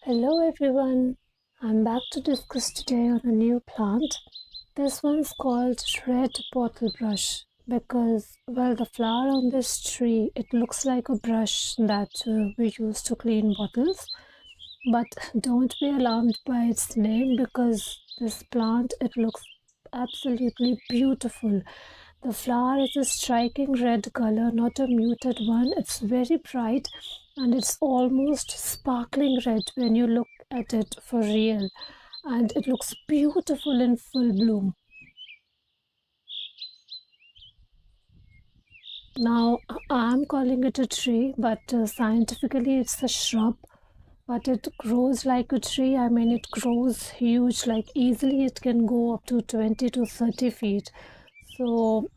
Hello everyone, I'm back to discuss today on a new plant. This one's called red bottle brush because, well, the flower on this tree, it looks like a brush that we use to clean bottles. But don't be alarmed by its name because this plant, it looks absolutely beautiful. The flower is a striking red color, not a muted one. It's very bright and it's almost sparkling red when you look at it for real. And it looks beautiful in full bloom. Now, I'm calling it a tree, but scientifically it's a shrub. But it grows like a tree. I mean, it grows huge, like easily it can go up to 20 to 30 feet. So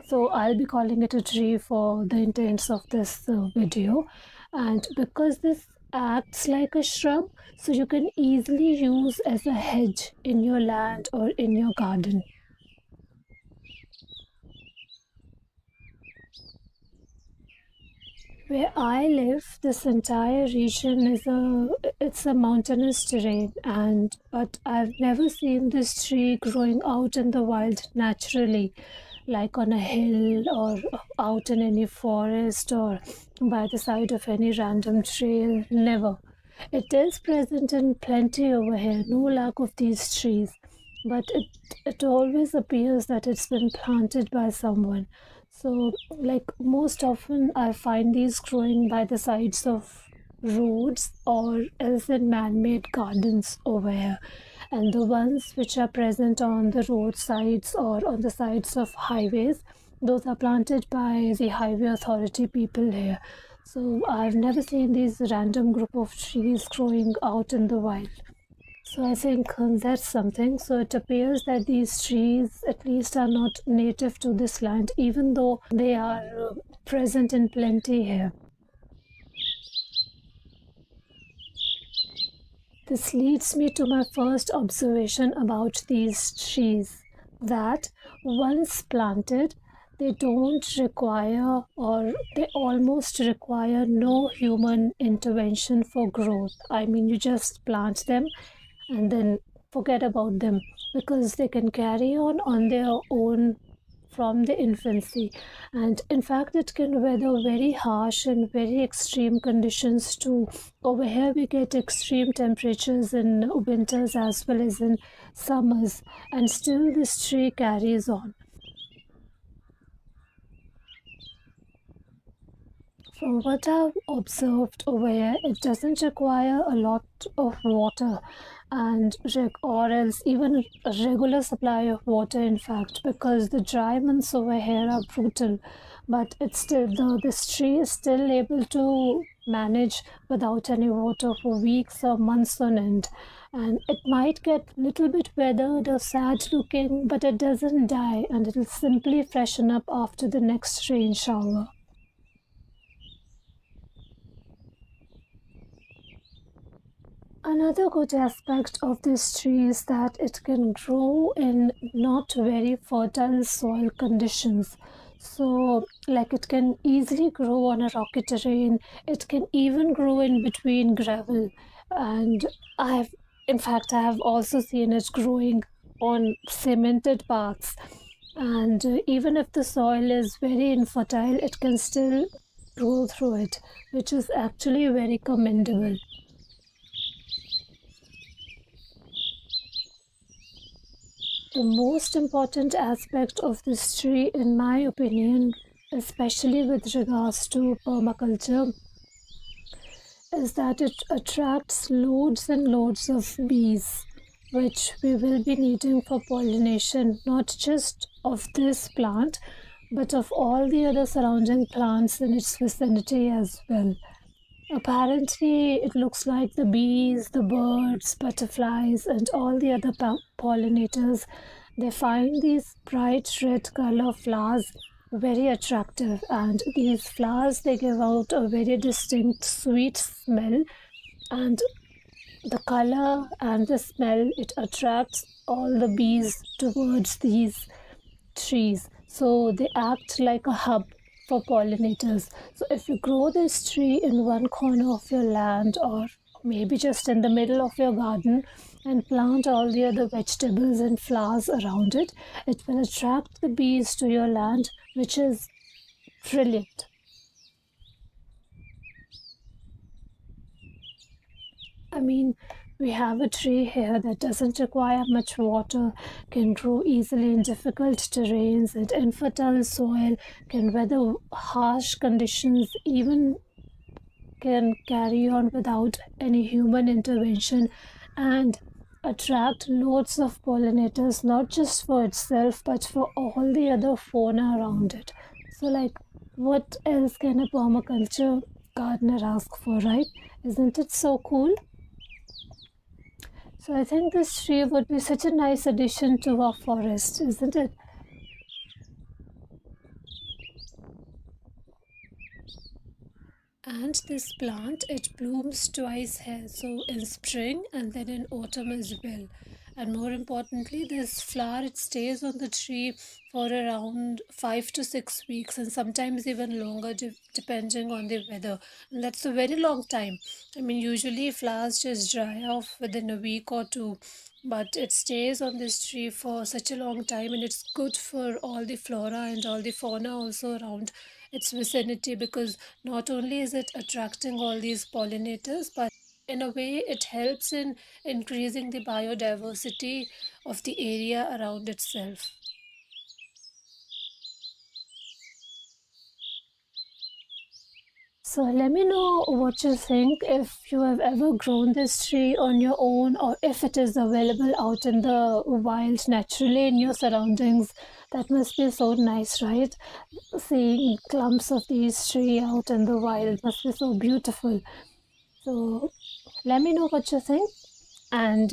So I'll be calling it a tree for the intents of this video. And because this acts like a shrub, so you can easily use as a hedge in your land or in your garden. Where I live, this entire region is a mountainous terrain, and but I've never seen this tree growing out in the wild naturally, like on a hill or out in any forest or by the side of any random trail. Never. It is present in plenty over here, no lack of these trees, but it always appears that it's been planted by someone. So, like most often, I find these growing by the sides of roads or else in man-made gardens over here. And the ones which are present on the roadsides or on the sides of highways, those are planted by the highway authority people here. So I've never seen these random group of trees growing out in the wild. So I think that's something. So it appears that these trees at least are not native to this land, even though they are present in plenty here. This leads me to my first observation about these trees, that once planted, they don't require or they almost require no human intervention for growth. I mean, you just plant them and then forget about them because they can carry on their own from the infancy. And in fact, it can weather very harsh and very extreme conditions too. Over here, we get extreme temperatures in winters as well as in summers, and still this tree carries on. From what I've observed over here, it doesn't require a lot of water and or else even a regular supply of water, in fact, because the dry months over here are brutal. But it's still, this tree is still able to manage without any water for weeks or months on end. And it might get a little bit weathered or sad looking, but it doesn't die and it'll simply freshen up after the next rain shower. Another good aspect of this tree is that it can grow in not very fertile soil conditions. So, like it can easily grow on a rocky terrain, it can even grow in between gravel. And in fact, I have also seen it growing on cemented paths. And even if the soil is very infertile, it can still grow through it, which is actually very commendable. The most important aspect of this tree, in my opinion, especially with regards to permaculture, is that it attracts loads and loads of bees, which we will be needing for pollination, not just of this plant, but of all the other surrounding plants in its vicinity as well. Apparently, it looks like the bees, the birds, butterflies, and all the other pollinators, they find these bright red color flowers very attractive, and these flowers, they give out a very distinct sweet smell, and the color and the smell, it attracts all the bees towards these trees. So they act like a hub for pollinators. So if you grow this tree in one corner of your land or maybe just in the middle of your garden, and plant all the other vegetables and flowers around it, it will attract the bees to your land, which is brilliant. I mean, we have a tree here that doesn't require much water, can grow easily in difficult terrains and infertile soil, can weather harsh conditions, even can carry on without any human intervention, and attract loads of pollinators, not just for itself but for all the other fauna around it. So, like, what else can a permaculture gardener ask for, right? Isn't it so cool? So, I think this tree would be such a nice addition to our forest, isn't it? And this plant, it blooms twice here, so in spring and then in autumn as well. And more importantly, this flower, it stays on the tree for around 5 to 6 weeks, and sometimes even longer, depending on the weather. And that's a very long time. I mean, usually flowers just dry off within a week or two, but it stays on this tree for such a long time, and it's good for all the flora and all the fauna also around its vicinity, because not only is it attracting all these pollinators, but in a way it helps in increasing the biodiversity of the area around itself. So let me know what you think, if you have ever grown this tree on your own, or if it is available out in the wild naturally in your surroundings. That must be so nice, right? Seeing clumps of these tree out in the wild must be so beautiful. So let me know what you think, and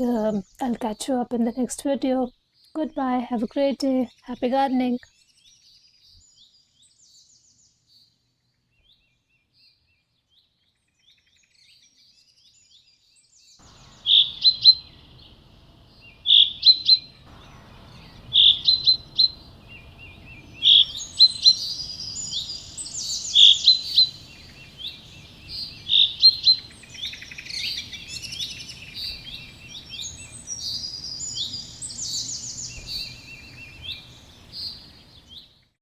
I'll catch you up in the next video. Goodbye. Have a great day. Happy gardening.